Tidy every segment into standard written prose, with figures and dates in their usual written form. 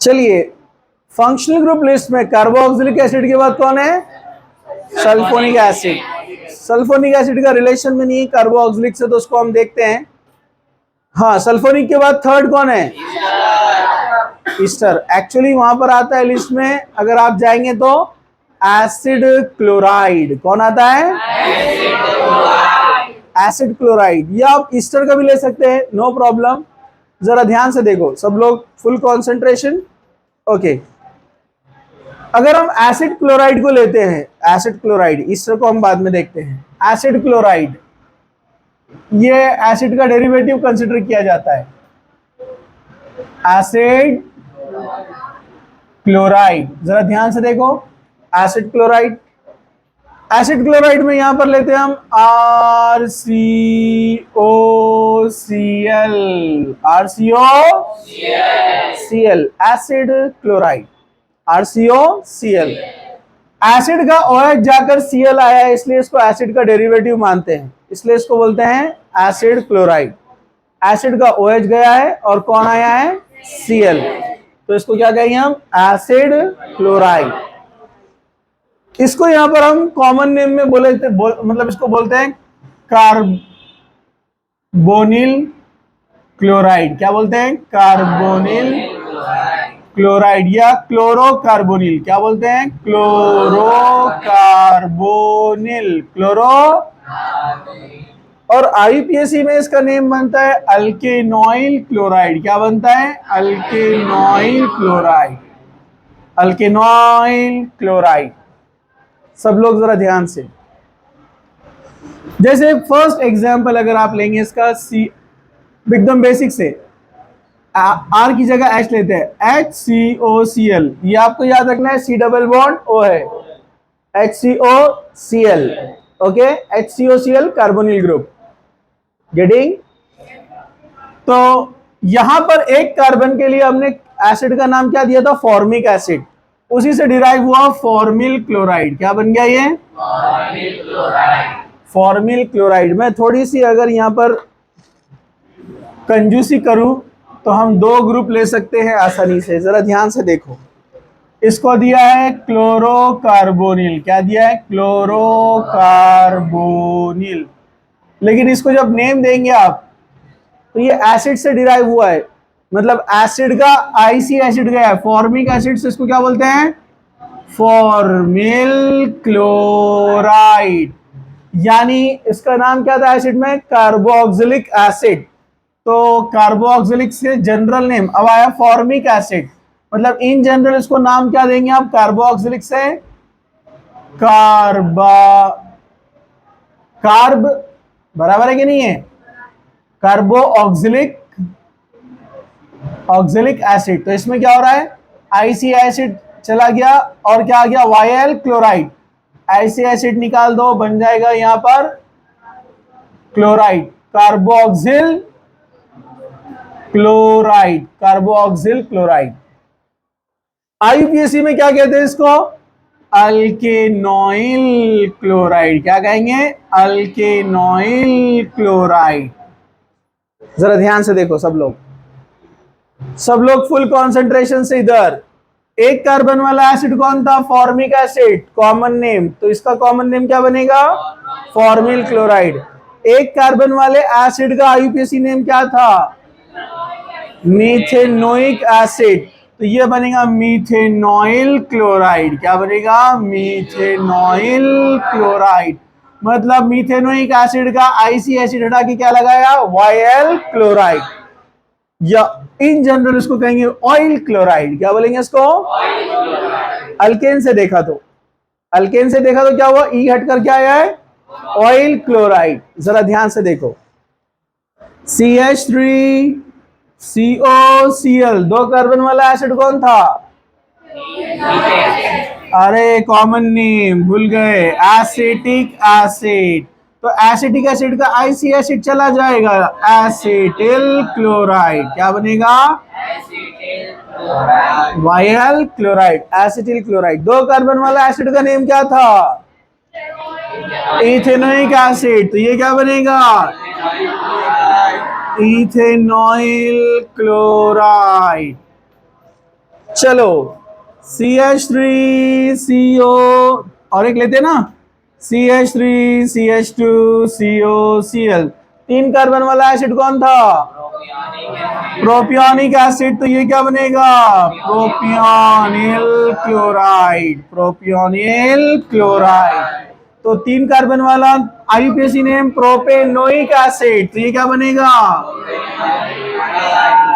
चलिए, functional group list में carboxylic acid के बाद कौन है? Sulphonic acid. सल्फोनिक एसिड का रिलेशन में नहीं है कार्बोक्सिलिक से, तो उसको हम देखते हैं। हाँ, सल्फोनिक के बाद थर्ड कौन है? ईस्टर। एक्चुअली वहां पर आता है लिस्ट में, अगर आप जाएंगे तो एसिड क्लोराइड। कौन आता है? Acid chloride. या आप ईस्टर का भी ले सकते हैं, नो प्रॉब्लम। जरा ध्यान से देखो सब लोग, फुल कंसंट्रेशन। ओके, अगर हम एसिड क्लोराइड को लेते हैं, एसिड क्लोराइड, ईस्टर को हम बाद में देखते हैं। एसिड क्लोराइड, ये एसिड का डेरिवेटिव कंसिडर किया जाता है। एसिड क्लोराइड, जरा ध्यान से देखो, एसिड क्लोराइड। एसिड क्लोराइड में यहां पर लेते हैं हम RCOCl, RCOCl, acid chloride, RCOCl। Acid का OH जाकर Cl आया है, इसलिए इसको एसिड का डेरिवेटिव मानते हैं, इसलिए इसको बोलते हैं एसिड क्लोराइड। एसिड का OH गया है और कौन आया है? Cl, तो इसको क्या कहेंगे हम? Acid chloride. इसको यहां पर हम कॉमन नेम में मतलब इसको बोलते हैं कार्बोनिल क्लोराइड। क्या बोलते हैं? कार्बोनिल क्लोराइड या क्लोरोकार्बोनिल। क्या बोलते हैं? क्लोरोकार्बोनिल, क्लोरो। और आईपीएसी में इसका नेम बनता है अल्केनॉइल क्लोराइड। क्या बनता है? अल्केनॉइल क्लोराइड, अल्केनॉइल क्लोराइड। सब लोग जरा ध्यान से, जैसे फर्स्ट एग्जांपल अगर आप लेंगे इसका, सी एकदम बेसिक से, आर की जगह एच लेते हैं, HCOCl। ये आपको याद रखना है, C डबल बॉन्ड O है, HCOCl। Okay, HCOCl carbonyl group. Getting? तो यहां पर एक कार्बन के लिए हमने एसिड का नाम क्या दिया था? Formic acid. उसी से डिराइव हुआ फॉर्मिल क्लोराइड। क्या बन गया ये? Formal chloride. मैं थोड़ी सी अगर यहां पर कंजूसी करूं तो हम दो ग्रुप ले सकते हैं आसानी से। जरा ध्यान से देखो, इसको दिया है क्लोरोकार्बोनिल। क्या दिया है? क्लोरोकार्बोनिल। लेकिन इसको जब नेम देंगे आप, तो ये एसिड से डिराइव हुआ है, मतलब एसिड का आईसी एसिड गया है, फॉर्मिक एसिड से इसको क्या बोलते हैं? Formal chloride. यानी इसका नाम क्या था एसिड में? Carboxylic acid. तो कार्बोक्सिलिक से जनरल नेम अब आया फॉर्मिक एसिड, मतलब इन जनरल इसको नाम क्या देंगे आप? कार्बोक्सिलिक से कार्ब बराबर है कि नहीं है? Carboxylic oxalic acid. तो इसमें क्या हो रहा है? आईसी एसिड चला गया और क्या आ गया? YL chloride. आईसी एसिड निकाल दो, बन जाएगा यहां पर chloride, carboxyl chloride, carboxyl chloride. IUPAC में क्या कहते हैं इसको? अल्केनॉइल क्लोराइड। क्या कहेंगे? अल्केनॉइल क्लोराइड। जरा ध्यान से देखो सब लोग, सब लोग फुल कंसंट्रेशन से इधर। एक कार्बन वाला एसिड कौन था? Formic acid, common name. तो इसका कॉमन नेम क्या बनेगा? Formal chloride. एक कार्बन वाले एसिड का आईयूपीएसी नेम क्या था? Methanoic acid. तो ये बनेगा मीथेनॉइल क्लोराइड। क्या बनेगा? मीथेनॉइल क्लोराइड। मतलब मीथेनोइक एसिड का आईसी एसिड हटा के क्या लगाया? YL chloride. या इन जनरल इसको कहेंगे ऑयल क्लोराइड। क्या बोलेंगे इसको? अल्केन से देखा तो, अल्केन से देखा तो क्या हुआ? ई हटकर क्या आया है? Oil chloride. जरा ध्यान से देखो, CH3COCl, दो कार्बन वाला एसिड कौन था? अरे कॉमन नेम भूल गए, एसिटिक एसिड। तो एसिटिक एसिड का आईसी एसिड चला जाएगा, एसिटिल क्लोराइड। क्या बनेगा? YL chloride, acetyl chloride. दो कार्बन वाला एसिड का नेम क्या था? Ethanoic acid. तो ये क्या बनेगा? Ethanoyl chloride. चलो CH3CO और एक लेते हैं ना, CH3CH2COCl, 3 कार्बन वाला एसिड कौन था? Propionic acid. तो ये क्या बनेगा? प्रोपियोनिल क्लोराइड, प्रोपियोनिल क्लोराइड। तो 3 कार्बन वाला आईयूपीएसी नेम प्रोपेनोइक एसिड, तो ये क्या बनेगा?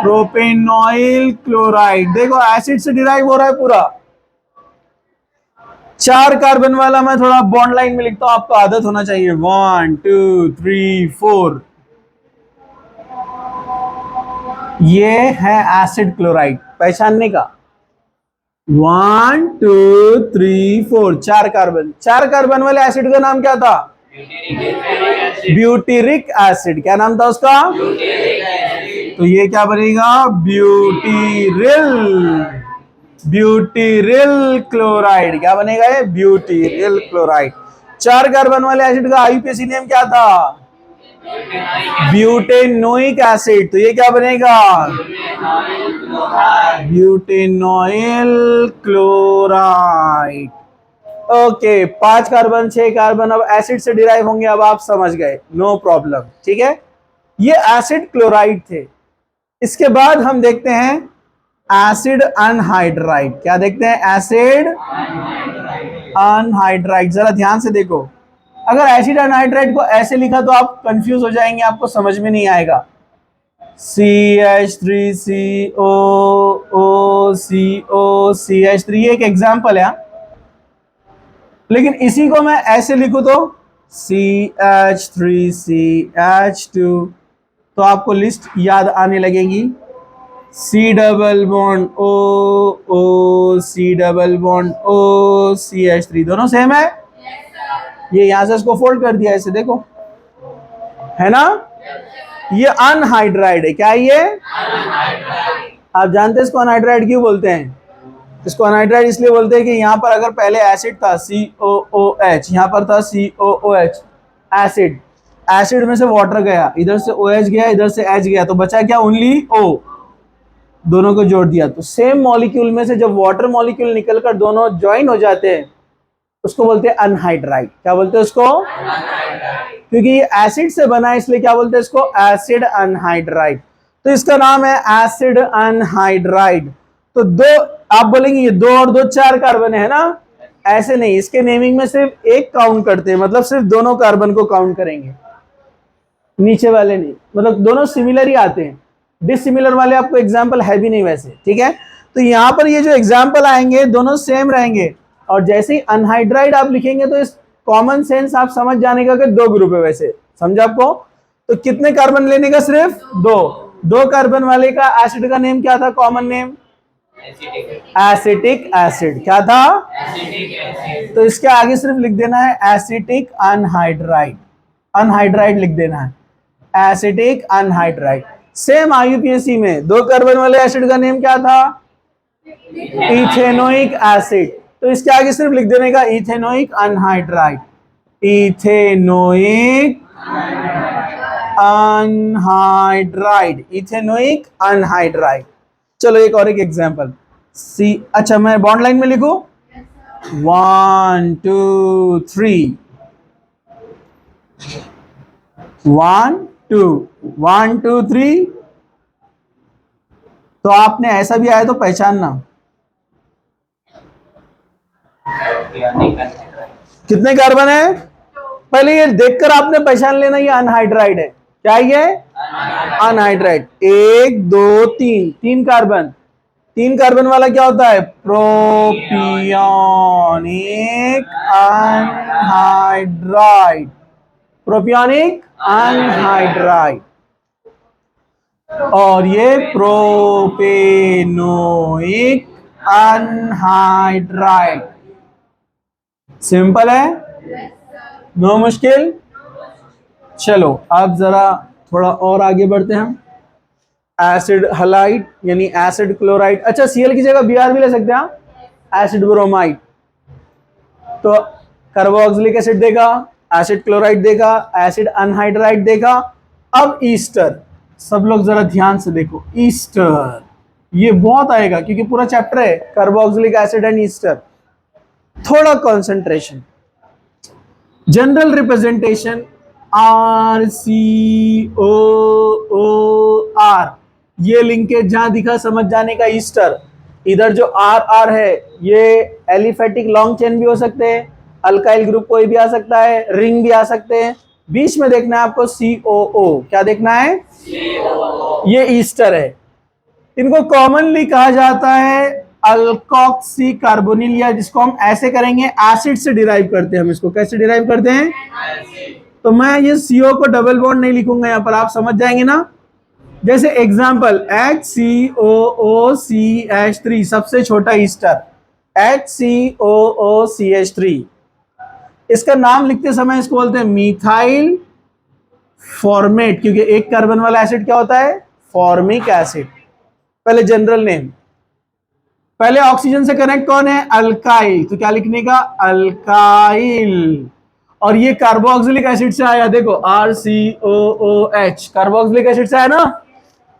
प्रोपेनॉइल क्लोराइड। देखो एसिड से डिराइव हो रहा है पूरा। 4 कार्बन वाला मैं थोड़ा बॉन्ड लाइन में लिखता हूं, आपको आदत होना चाहिए। 1 2 3 4, ये है एसिड क्लोराइड, पहचानने का। 1 2 3 4, 4 कार्बन। 4 कार्बन वाले एसिड का नाम क्या था? Butyric acid. क्या नाम था उसका? तो ये क्या बनेगा? ब्यूटीरिल, ब्यूटीरिल क्लोराइड। क्या बनेगा ये? ब्यूटीरिल क्लोराइड। 4 कार्बन वाले एसिड का आईयूपीएसी नेम क्या था? Butanoic acid. तो ये क्या बनेगा? ब्यूटेनॉइल क्लोराइड। ओके, 5 कार्बन 6 कार्बन अब एसिड से डिराइव होंगे, अब आप समझ गए, नो प्रॉब्लम। ठीक है, ये एसिड क्लोराइड थे। इसके बाद हम देखते हैं एसिड अनहाइड्राइड। क्या देखते हैं? Acid anhydride. जरा ध्यान से देखो, अगर एसिड अनहाइड्राइड को ऐसे लिखा तो आप कंफ्यूज हो जाएंगे, आपको समझ में नहीं आएगा। CH3CO, ये एक एग्जाम्पल है, लेकिन इसी को मैं ऐसे लिखूं तो CH3CH2, तो आपको लिस्ट याद आने लगेगी। C double bond O, C double bond O, CH3, दोनों सेम है। ये यहां से इसको फोल्ड कर दिया ऐसे, देखो, है ना? ये अनहाइड्राइड है। क्या ये? आप जानते हैं इसको अनहाइड्राइड क्यों बोलते हैं? इसको अनहाइड्राइड इसलिए बोलते हैं कि यहाँ पर अगर पहले एसिड था COOH, यहाँ पर था COOH, एसिड, एसिड में से वाटर गया, इधर से OH गया, इधर से H गया, तो बचा क्या? Only O। दोनों को जोड़ दिया, तो सेम मॉलिक्यूल में से जब वाटर मॉलिक्यूल निकलकर दोनों ज्वाइन हो जाते हैं, उसको बोलते हैं अनहाइड्राइड। क्या बोलते हैं उसको? क्योंकि ये एसिड से बना है, इसलिए क्या बोलते हैं इसको? Acid anhydride. तो इसका नाम है एसिड अनहाइड्राइड। तो दो, आप बोलेंगे ये 2 और 2 4 कार्बन है ना? ऐसे नहीं, इसके नेमिंग में सिर्फ एक काउंट करते हैं, मतलब सिर्फ दोनों कार्बन को काउंट करेंगे, नीचे वाले नहीं। मतलब दोनों सिमिलर ही आते हैं, डिसिमिलर वाले आपको एग्जाम्पल है भी नहीं वैसे। ठीक है, तो यहाँ पर ये जो एग्जाम्पल आएंगे दोनों सेम रहेंगे, और जैसे ही अनहाइड्राइड आप लिखेंगे तो इस कॉमन सेंस आप समझ जाने का कि 2 ग्रुप है वैसे, समझा आपको? तो कितने कार्बन लेने का? सिर्फ 2। 2 कार्बन वाले का एसिड का नेम क्या था? Common name acetic acid. क्या था? तो इसके आगे सिर्फ लिख देना है एसिटिक अनहाइड्राइड, अनहाइड्राइड लिख देना है, एसिटिक अनहाइड्राइड। सेम आईयूपीएसी में 2 कार्बन वाले एसिड का नेम क्या था? Ethanoic acid. तो इसके आगे सिर्फ लिख देने का ethanoic anhydride, ethanoic anhydride, ethanoic anhydride. चलो एक और एक एग्जांपल। अच्छा मैं बॉन्ड लाइन में लिखूं, 1 2 3, 1 2 1 2 3। तो आपने ऐसा भी आया तो पहचानना। कितने कार्बन है? पहले ये देखकर आपने पहचान लेना ये अनहाइड्राइड है। क्या ये? अनहाइड्राइड। 1 2 3, 3 कार्बन। 3 कार्बन वाला क्या होता है? Propionic anhydride, propionic anhydride. और ये प्रोपेनोइक अनहाइड्राइड। सिंपल है, नो मुश्किल। चलो अब जरा थोड़ा और आगे बढ़ते हैं हम। एसिड हलाइड यानी एसिड क्लोराइड। अच्छा Cl की जगह Br भी ले सकते हैं, एसिड ब्रोमाइड। तो कार्बोक्सिलिक एसिड देगा, एसिड क्लोराइड देगा, एसिड अनहाइड्राइड देगा। अब ईस्टर, सब लोग जरा ध्यान से देखो, ईस्टर ये बहुत आएगा क्योंकि पूरा चैप्टर है कार्बोक्सिलिक एसिड एंड ईस्टर। थोड़ा कंसंट्रेशन, जनरल रिप्रेजेंटेशन RCOOR, ये लिंकेज जहां दिखा समझ जाने का। ईस्टर, इधर जो RR है ये एलिफेटिक लॉन्ग चेन भी हो सकते हैं, अल्काइल ग्रुप कोई भी आ सकता है, रिंग भी आ सकते हैं। बीच में देखना है आपको COO, क्या देखना है? COO। ये ईस्टर है। इनको कॉमनली कहा जाता है अल्कोक्सी कार्बोनिल, या जिसको हम ऐसे करेंगे एसिड से डिराइव करते हैं। हम इसको कैसे डिराइव करते हैं? एसिड। तो मैं ये CO को डबल बॉन्ड नहीं लिखूंगा यहाँ पर, आप समझ जाएंगे ना। जैसे एग्जांपल HCOOCH3 सबसे छोटा ईस्टर, HCOOCH3। इसका नाम लिखते समय इसको बोलते हैं मीथाइल फॉर्मेट, क्योंकि एक कार्बन वाला एसिड क्या होता है? Formic acid. पहले जनरल नेम। पहले ऑक्सीजन से कनेक्ट कौन है? अल्काइल, तो क्या लिखने का? अल्काइल। और ये कार्बोक्सिलिक एसिड से आया, देखो RCOOH, कार्बोक्सिलिक एसिड से आया ना,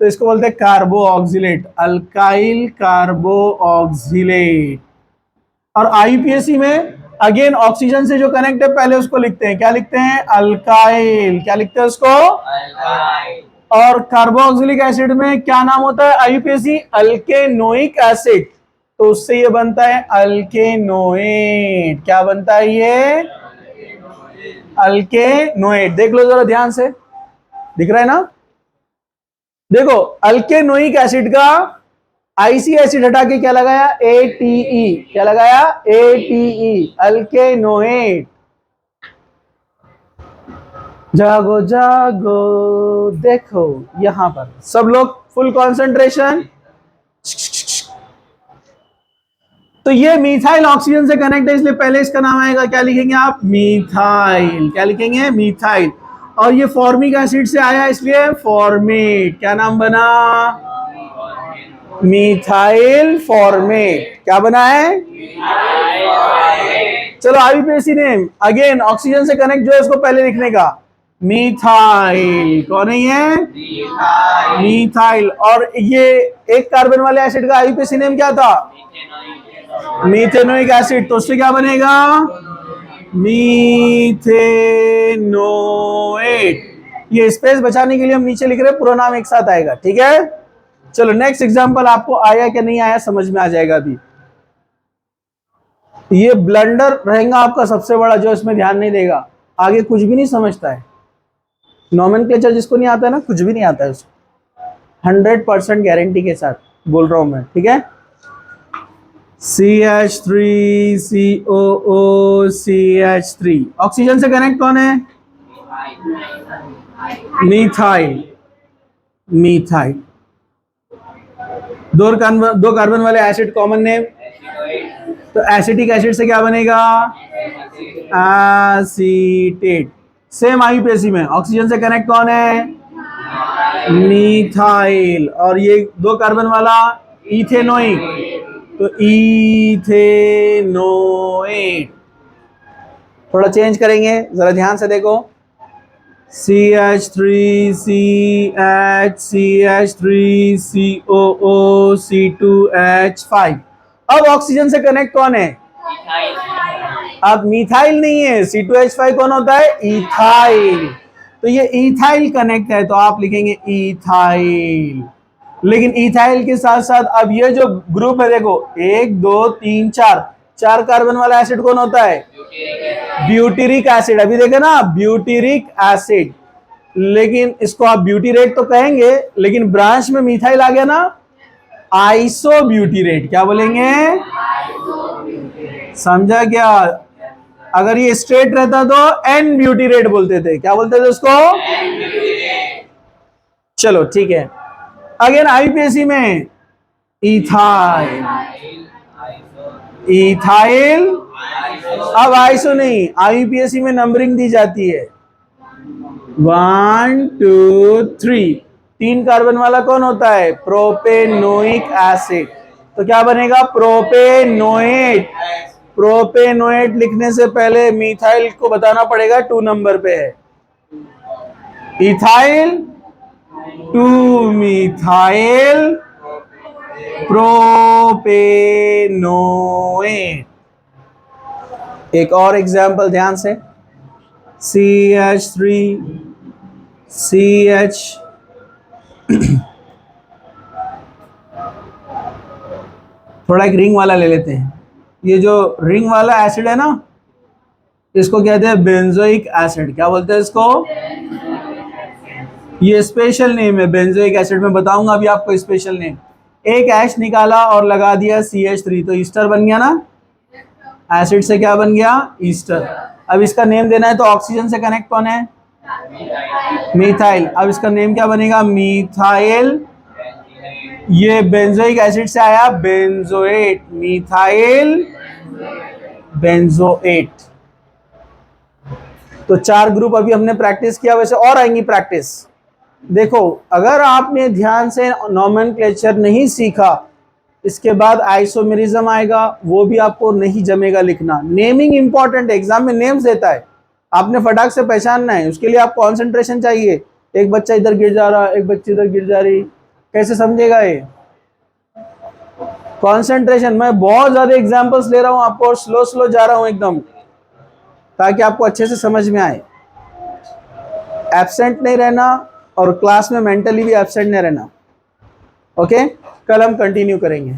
तो इसको बोलते हैं कार्बो ऑक्सिलेट, अल्काइल कार्बो ऑक्सिलेट। और IUPAC में अगेन ऑक्सीजन से जो कनेक्ट है पहले उसको लिखते हैं, क्या लिखते हैं? अल्काइल। क्या लिखते हैं उसको? अल्काइल। और कार्बोक्सिलिक एसिड में क्या नाम होता है IUPAC? अल्केनोइक एसिड, तो उससे ये बनता है अल्केनोएट। क्या बनता है ये? अल्केनोएट। देख लो जरा ध्यान से, दिख रहा है ना? देखो अल्केनोइक एसिड का IC एसिड हटा के क्या लगाया? ATE। क्या लगाया? ATE, अल्केनोएट। जागो जागो, देखो यहां पर सब लोग फुल कंसंट्रेशन। तो ये मिथाइल ऑक्सीजन से कनेक्ट है, इसलिए पहले इसका नाम आएगा, क्या लिखेंगे आप? मिथाइल। क्या लिखेंगे? मिथाइल। और ये फॉर्मिक एसिड से आया इसलिए फॉर्मेट। क्या नाम बना? Methyl formate. क्या बना है? चलो IUPAC नेम अगेन, ऑक्सीजन से कनेक्ट जो है उसको पहले लिखने का, मिथाइल। कौन है ये? मिथाइल। और ये एक कार्बन वाले एसिड का IUPAC नेम क्या था? मीथेनोइक एसिड, तो उससे क्या बनेगा? मीथेनोएट। ये स्पेस बचाने के लिए हम नीचे लिख रहे हैं, पूरा नाम एक साथ आएगा, ठीक है। चलो नेक्स्ट एग्जांपल, आपको आया क्या नहीं आया समझ में आ जाएगा अभी। ये ब्लंडर रहेगा आपका सबसे बड़ा, जो इसमें ध्यान नहीं देगा, आगे कुछ भी नहीं समझता है। नोमेनक्लेचर जिसको नहीं आता है ना, कुछ भी नहीं आता है उसको, 100% गारंटी के साथ बोल रहा हूं मैं, ठीक है। CH3COOCH3, ऑक्सीजन से कनेक्ट कौन है? मिथाइल। मिथाइल। दो कार्बन वाले एसिड कॉमन नेम, तो एसिटिक एसिड से क्या बनेगा? एसीटेट। सेम IUPAC में ऑक्सीजन से कनेक्ट कौन है? मिथाइल। और ये दो कार्बन वाला इथेनोइक, तो इथेनोएट। थोड़ा चेंज करेंगे, जरा ध्यान से देखो। CH3CH3COOC2H5। अब ऑक्सीजन से कनेक्ट कौन है? अब मिथाइल नहीं है, C2H5 कौन होता है? इथाइल। तो ये इथाइल कनेक्ट है, तो आप लिखेंगे इथाइल। लेकिन इथाइल के साथ साथ अब ये जो ग्रुप है, देखो 1 2 3 4 कार्बन वाला एसिड कौन होता है? Butyric acid. अभी देखे ना, ब्यूटेरिक एसिड। लेकिन इसको आप ब्यूटीरेट तो कहेंगे, लेकिन ब्रांच में मिथाइल आ गया ना, आइसोब्यूटीरेट। क्या बोलेंगे? समझा क्या? अगर ये स्ट्रेट रहता तो एन ब्यूटीरेट बोलते थे। क्या बोलते थे उसको? चलो ठीक है। अगेन IUPAC में इथाइल। इथाइल। अब आइसो नहीं, IUPAC में नंबरिंग दी जाती है 1 2 3। 3 कार्बन वाला कौन होता है? Propanoic acid. तो क्या बनेगा? प्रोपेनोएट। प्रोपेनोएट लिखने से पहले मिथाइल को बताना पड़ेगा 2 नंबर पे है। Ethyl 2 methyl propanoate. एक और एग्जाम्पल ध्यान से, CH3 CH थोड़ा एक रिंग वाला ले लेते हैं। ये जो रिंग वाला एसिड है ना, इसको कहते हैं बेंजोइक एसिड। क्या बोलते हैं इसको? ये स्पेशल नेम है बेंजोइक एसिड, में बताऊंगा अभी आपको स्पेशल नेम। एक ऐश निकाला और लगा दिया CH3, तो ईस्टर बन गया ना। एसिड से क्या बन गया? ईस्टर। अब इसका नेम देना है तो ऑक्सीजन से कनेक्ट कौन है? मिथाइल। अब इसका नेम क्या बनेगा? मिथाइल। ये बेंजोइक एसिड से आया बेंजोएट, मिथाइल बेंजोएट। तो 4 ग्रुप अभी हमने प्रैक्टिस किया, वैसे और आएंगी प्रैक्टिस। देखो, अगर आपने ध्यान से नोमेनक्लेचर नहीं सीखा, इसके बाद आइसोमेरिज्म आएगा, वो भी आपको नहीं जमेगा लिखना। नेमिंग इंपॉर्टेंट है, एग्जाम में नेम्स देता है, आपने फटाक से पहचानना है। उसके लिए आप कंसंट्रेशन चाहिए। एक बच्चा इधर गिर जा रहा, एक बच्ची इधर गिर जा रही, कैसे समझेगा ये? कंसंट्रेशन। मैं बहुत ज्यादा एग्जांपल्स ले रहा हूं आपको और स्लो स्लो जा रहा हूं एकदम, ताकि आपको अच्छे से समझ में आए। एब्सेंट नहीं रहना और क्लास में मेंटली भी एब्सेंट नहीं रहना। ओके, कल हम कंटिन्यू करेंगे।